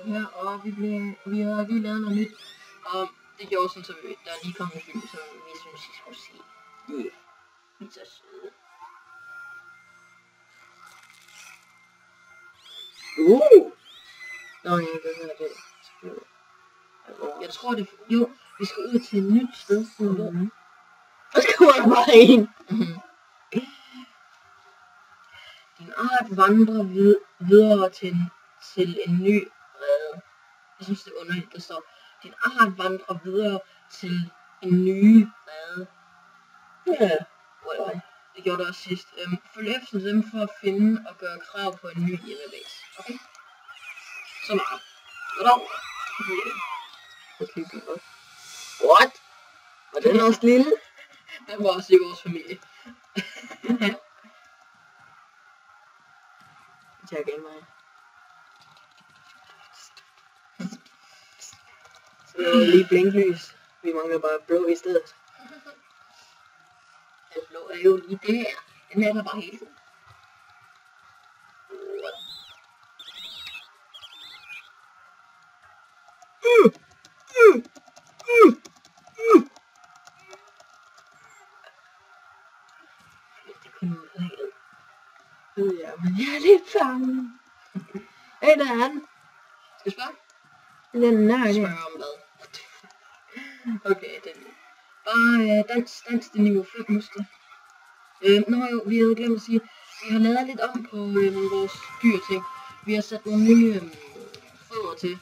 her, og vi har lige lavet noget nyt, og det gjorde sådan, så der lige kom en film, som vi synes, I skulle se. Yeah. Vi er så søde. Nå, ja, det er det. Jeg tror det, jo, vi skal ud til et nyt sted. Og så kommer der bare en. Din art vandrer videre til en ny rede. Jeg synes det er underligt, der står, din art vandrer videre til en ny rede. Ja, whatever. Det gjorde det også sidst. Følg efter dem for at finde og gøre krav på en ny hjemmebase. Okay? Så meget. Goddag. What? Var den også lille? Den var også i vores familie. Tak igen mig. Så lige blinklys. Vi mangler bare blå i stedet. Den blå er jo lige der. Den er der bare hele tiden. Ja, men jeg er lidt fanget. Hey, der er den. Skal du spørge? Den er der. Spørg om hvad? Okay, det er det. Bare dans det niveau 5 måske. Nå jo, vi havde glemt at sige, vi har lavet lidt om på vores dyrting. Vi har sat nogle nye fødder til.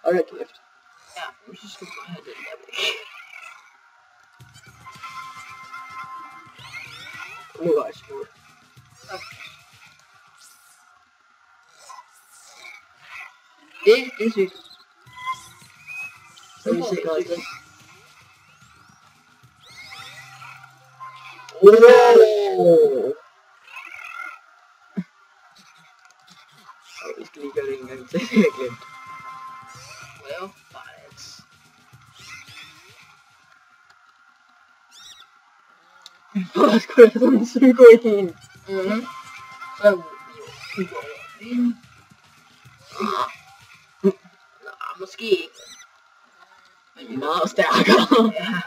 Og det er kæft. Ja, så skal vi bare have den der væk. Nu var jeg smurt. Det er sygt. Så vi sikrer os det. Wow! Vi skal lige gøre det en gang til, jeg glemt. Well, fights. Hvor skulle jeg sådan en psyko i en? Så vi går ind. Nå, måske ikke. Men vi er meget stærkere. Ja.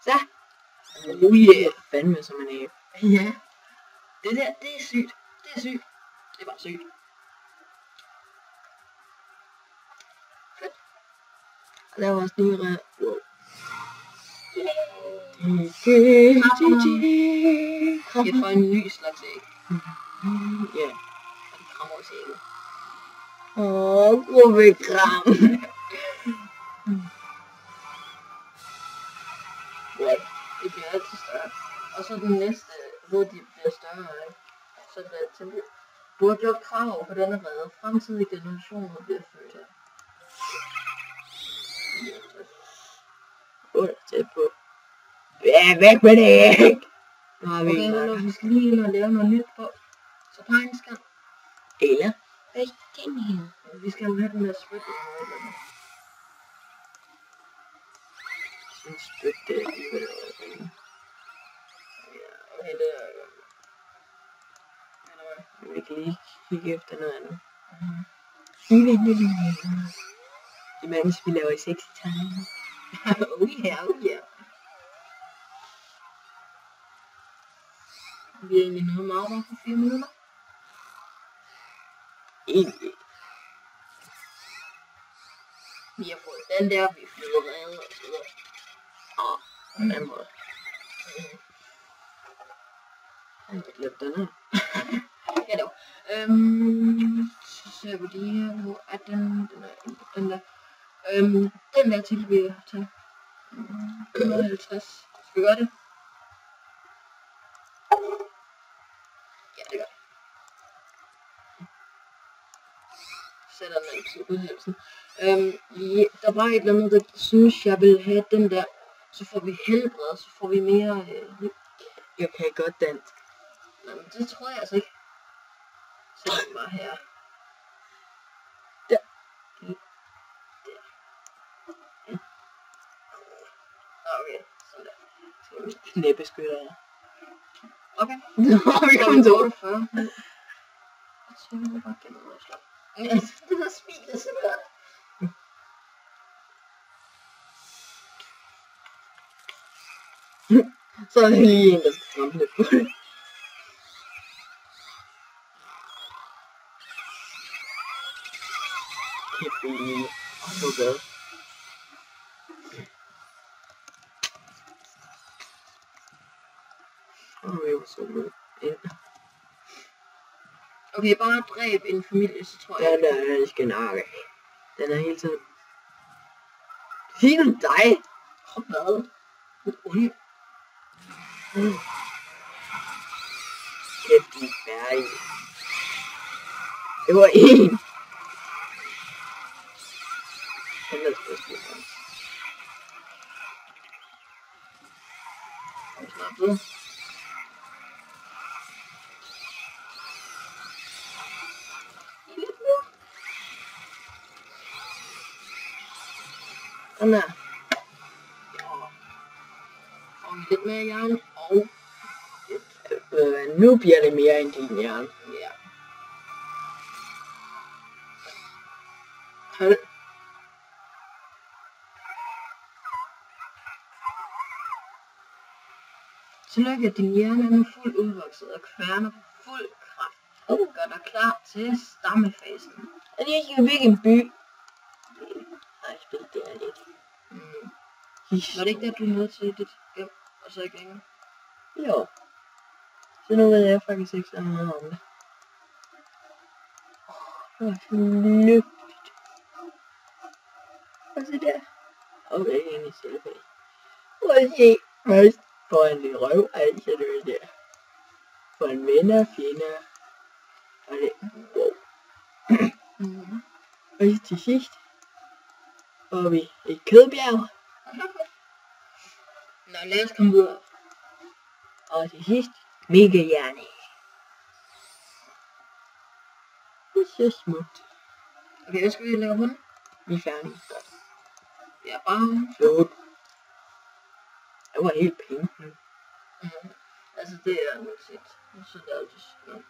Så. Oh yeah. Fandme som en abe. Ja. Det der, det er sygt. Det er sygt. Det er bare sygt. Fedt. Og der var også lige wow. Jeg får en ny slags æg. Ja. Og de krammer også ægget. Gruppekram. Det bliver altid større. Og så den næste, hvor de bliver større, så bliver det til. Du har gjort krav på denne rede. Fremtidige generationer bliver født her. Tæt på. Ja, væk med det ikke! Nu har vi okay, vi skal lige ind og lave noget nyt på. Så pegen skal. Eller? Hvad er den her? Vi skal jo have den der spyt eller noget. Sådan spyt det alligevel. Ja, okay, det er jo. Vi kan lige kigge efter noget andet. Imens vi laver i sexy time. Oh yeah, oh yeah. Vi er egentlig noget meget bare for 4 minutter. Egentlig. Vi har fået den der, vi flyder med og så videre. Og på den måde. Jeg har glemt den her. Ja dog. Så ser vi lige her, hvor er den der. Den der til vi har taget. 150. Skal vi gøre det? Ja, det gør det. Sætter den ind til udhældelsen. Ja, der var et eller andet, der synes jeg vil have den der. Så får vi helbred, så får vi mere jeg kan godt dansk. Nej, men det tror jeg altså ikke. Sætter den bare her. Der. Der. knæbeskytter. Okay. Nå, vi kommer til 48. Så vil jeg bare gennem og slå. Ja, det der smil er så godt. Så er det lige en, der skal ramme det fuld. Kæft, det er lige. Og så glad. Jeg var så glad. Okay, bare dræb en familie, så tror jeg. Den der skal nakke. Den er hele tiden. Sig nu dig. Hvad? Und. Kæft, du er færdig. Det var en. Den der skal spille ham. Jeg er snart ved. Den der. Og lidt mere jern. Og Nu bliver det mere end din hjerne. ja. Hold. Tillykke, din hjerne er nu fuldt udvokset og kværner på fuld kraft. Gør dig klar til stammefasen. Er det ikke bygge en by? Nej, spil det er lidt. Var det ikke det, du nåede til dit hjem, og så ikke længere? Jo. Så nu ved jeg faktisk ikke så meget om det. Det var flygtigt. Og så der. Okay, ind i selvfag. Og se først for en lille røv, altså det er der. For en venner, fjender. Og det, wow. Og så til sidst. Og vi et kødbjerg. Nå, lad os komme videre. Og til sidst, mega hjerne. Det er så smukt. Okay, hvad skal vi lægge på den? Vi er færdige. Godt. Ja, bare... Slut. Jeg var helt pink nu. Altså, det er nu set. Så det er altid sådan.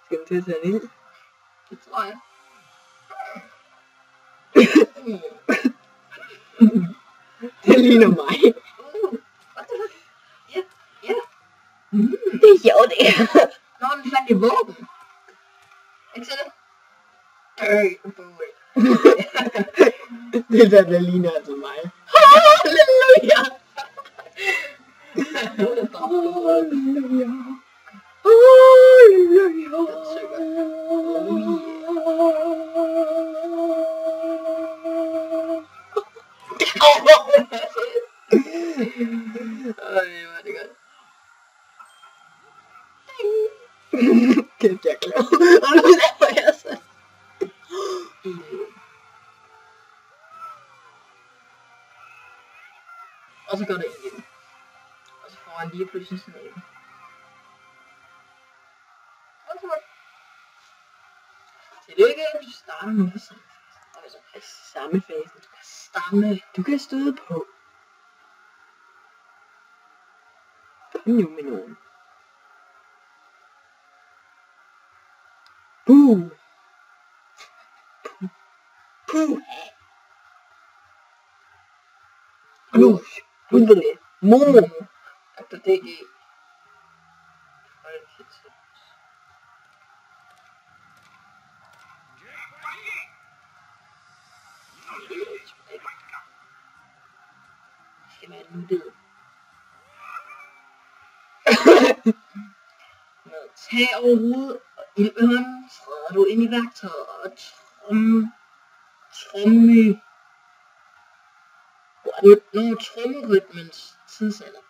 Skal vi til at tage en ild? Det tror jeg. Det ligner mig. What the fuck? Ja, ja. Det er sjovt, det her. Nå, den fandt i våben. Ikke så det? Det der ligner altså mig. Halleluja! Halleluja! Øj, hvor er det godt. Kæft, jeg er klar. Og nu laver jeg så. Og så går det ind igen. Og så får han lige pludselig sådan en. Tillykke, du starter nu på samme fase. Og så Samme fase. stamme. Du kan støde på. Kom nu med nogen. Buh. Puh. Nu. Helvede. Momo. Efter DG. Hold kæft. Skal være nuttet. Med tag over hovedet og ild ved hånden, træder du ind i værktøjet og trommerytmens tidsalder.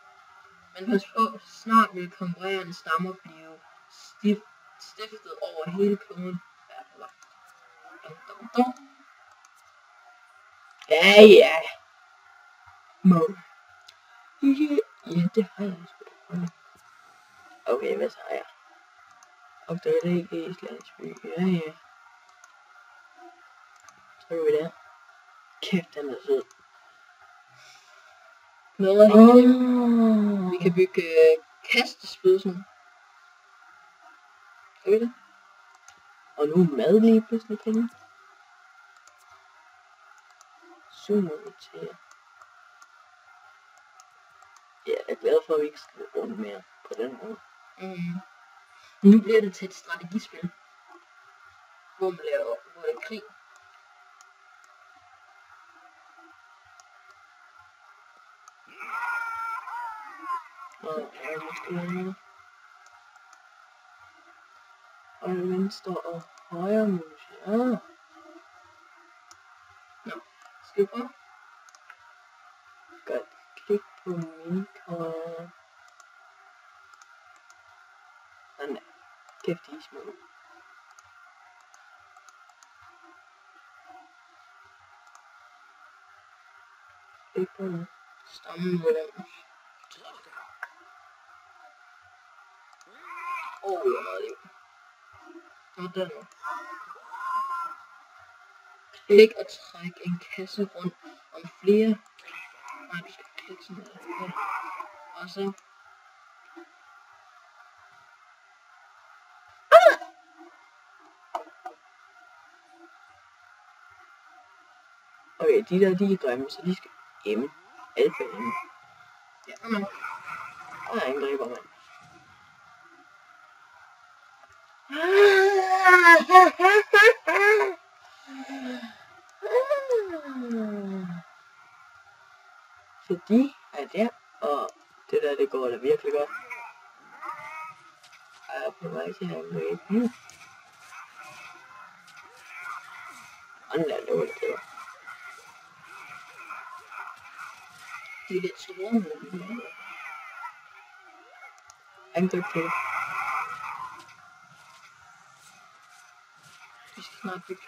Men pas på, snart vil konkurrerende stammer blive stiftet over hele kloden. Vær på vagt. Dum, dum, dum. Ja, ja. Mål. Ja, det har jeg sgu da. Okay, hvad så har jeg? Opdager det ikke i Slagsby. Ja, ja. Trykker vi der. Kæft, den er sød. noget herhjemme. Vi kan bygge kastespyd sådan. Kan vi det? Og nu er mad lige pludselig penge. Sumo-notere. Ja, jeg er glad for, at vi ikke skal gå rundt mere på den måde. Nu bliver det til et strategispil. Hvor man laver hvor det er krig. Og jeg måske noget. Og venstre og højre mus. Ja. Nå, skal vi prøve? Godt. Klik på minikort. Sådan der. Kæft, de er små. Klik på den. Stammelem. Jeg har meget liv. Nå, der nu. Klik og træk en kasse rundt om flere. Nej, du skal klikke sådan der. Ja. Og så... Okay, de der, de er grimme, så de skal hjemme. Alfa hjemme. Ja, man. Og angriber man. Så de er der, og det der, det går da virkelig godt. Jeg er på vej til at angribe nu. Sådan der, det var det bedre. De er lidt store, men... Angreb til det. Vi skal snart bygge.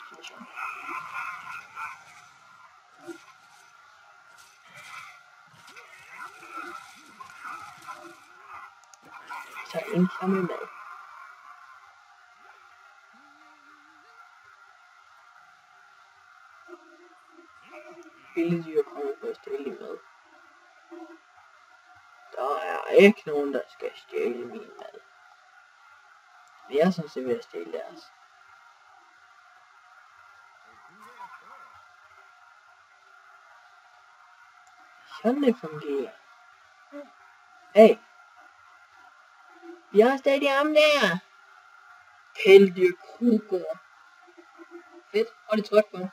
Synes jeg. Så en samlet mad. Vilde dyr kommer for at stjæle mad. Der er ikke nogen, der skal stjæle min mad. Men jeg synes, det vil at stjæle deres. Sådan det fungerer. Hey! Vi har stadig ham der! Kæledyr Krugård. Fedt. Og det tryk på.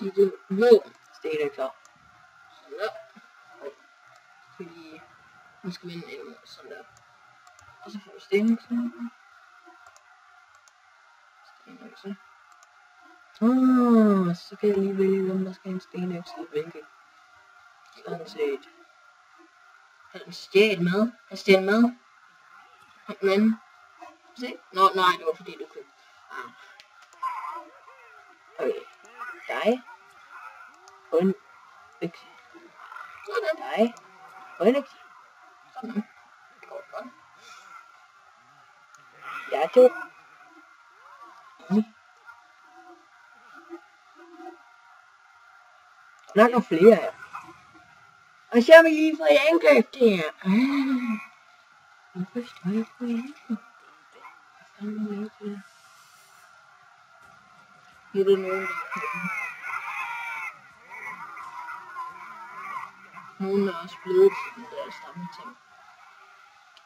Det våben. Sten er klar. Sådan der. Fordi nu skal vi ind sådan der. Og så får du stenøkse. Stenøkse. Så kan jeg lige vælge, hvem der skal have en stenøkse. Hvilket? Sådan set. Har den stjælet mad? Har stjælet mad? Den anden. Se? Nå, nej, det var fordi du købte. Okay. Dig. Og en økse. Dig. Og en økse. Sådan. Det går godt. Jeg to. Der er flere her. Og så har vi lige fået angreb der. Hvorfor står jeg på enten? Hvad fanden er det der? Nu er der nogen, der er kommet. Nogen er også blevet til den der stammeting.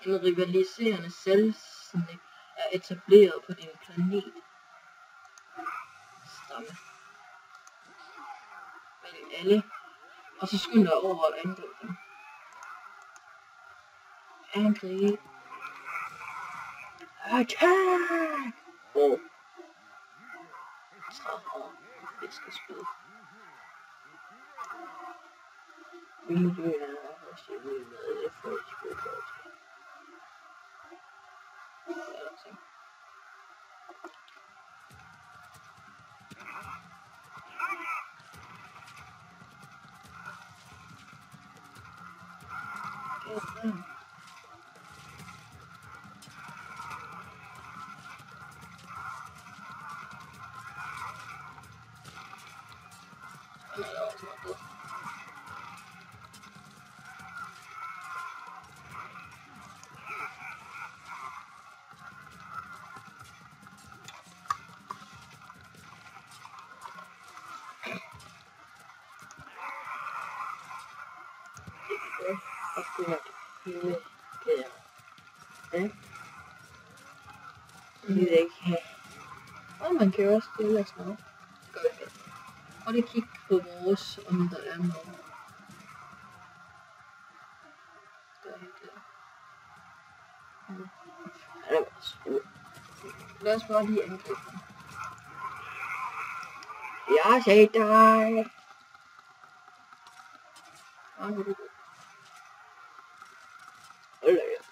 En rivaliserende selvsnit er etableret på din planet. Stamme. Vælg alle. Og så skynd dig over at angribe dem. Angrib. Attack! Åh. 30 fiskespyd. Vilde dyr er også hjemme med det, for at de får lov til. Den er der også meget død. Og det her hele kan jeg. Ja. Det vil jeg ikke have. Og man kan jo også stille af sådan noget. Det gør vi. Og det kigge på vores, om der er noget. Der er ikke det. Ja, det var sgu. Lad os bare lige angribe dem. Jeg har set dig. Ja, nu er det godt. Eller ja.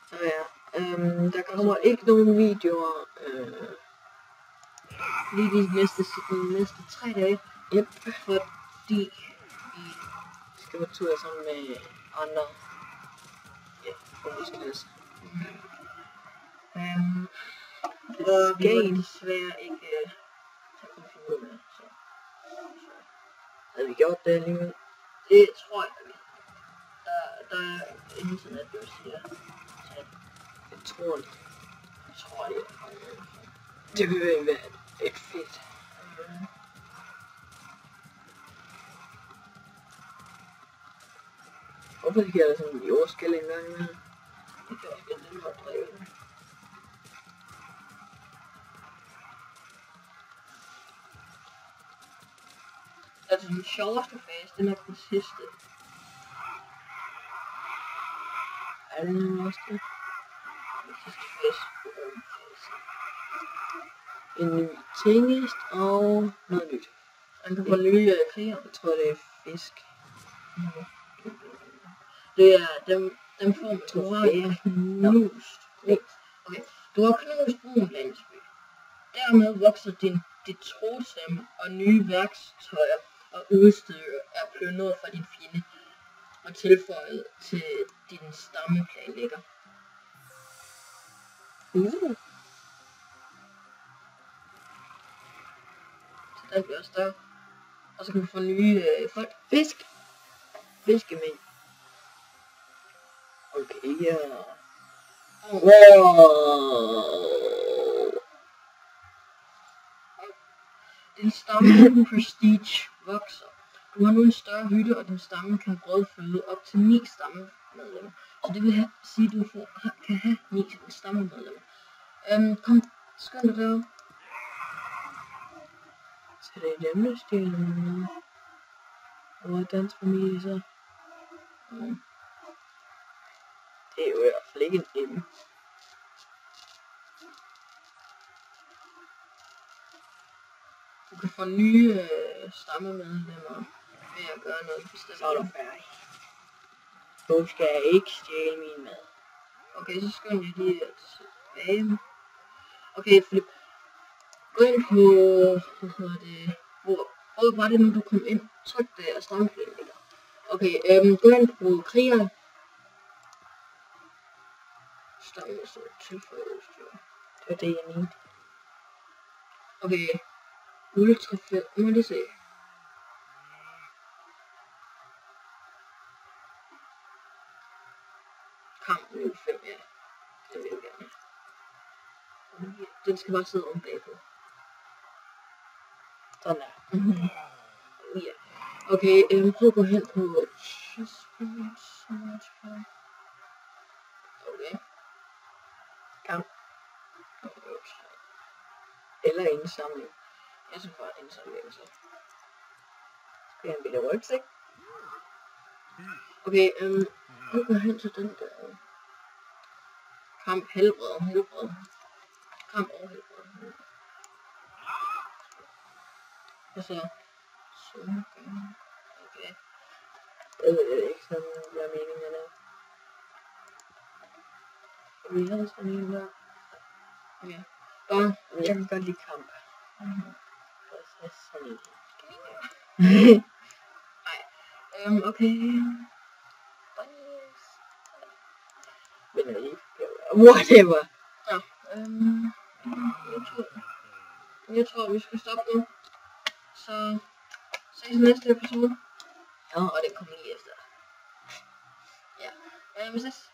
Så ja. Der kommer ikke nogen videoer. Lige de næste 3 dage. Yep. Fordi vi Skal på tur sammen med andre. Ja, ungdomsklasse. og vi må desværre ikke tage konfirmation med, så Havde vi gjort det alligevel? det tror jeg, vi. Der er internet, der siger, at Jeg tror det. jeg tror det. Det vil være et fedt. Hvorfor sker der sådan en jordskælv en gang imellem? Det kan også være lidt overdrevet. Altså den sjoveste fase, det er nok den sidste. Er det nu også det? Den sidste fase. En ny tingest og noget nyt. Man kan få nye kriger. Jeg tror det er fisk. Det er dem får man Trofæer. knust. Okay, du har knust brun landsby. Dermed vokser dit trosem og nye værktøjer og udstyr er plyndret fra din fjende og tilføjet til din stammeplanlægger. Så den bliver større. Og så kan vi få nye folk. Fisk. Fiskemænd. Okay, ja. Wow. Din stamme prestige vokser. Du har nu en større hytte, og din stamme kan brødføde op til 9 stammemedlemmer. Så det vil sige, at du kan have 9 stammemedlemmer. Kom, skynd dig deroppe. Så det er hjemmestilen. Hvor dansk familie så? Det er jo i hvert fald ikke en hjemme. Du kan få nye stammemedlemmer ved at gøre noget bestemt. Så er du færdig. Du skal ikke stjæle min mad. Okay, så skynd jeg lige tilbage. Okay, Flip. Gå ind på, hvad hedder det, hvor var det nu, du kom ind? Tryk det og stammeplanlægger. Okay, gå ind på kriger. Stamme så tilføje udstyr. Det var det, jeg mente. Okay, ultrafed, må jeg lige se. Kamp nu 5, ja. Det vil jeg gerne. Den skal bare sidde om bagpå. Sådan der. Ja. Okay, prøv at gå hen på okay. Kamp. Eller indsamling. Jeg synes bare indsamling så. Skal jeg en bitte rygsæk? Okay, prøv at gå hen til den der. Kamp helbred. Kamp og helbred. Og så okay. Jeg ved ikke sådan, hvad meningen er. Vi havde sådan en der. Okay. Bare, Jeg kan godt lide kamp. Så sådan en. nej. Okay. Men jeg ikke. Whatever. Ja, Jeg tror, vi skal stoppe nu. Så ses i næste episode. Ja. Og det kommer lige efter. Ja, vi ses.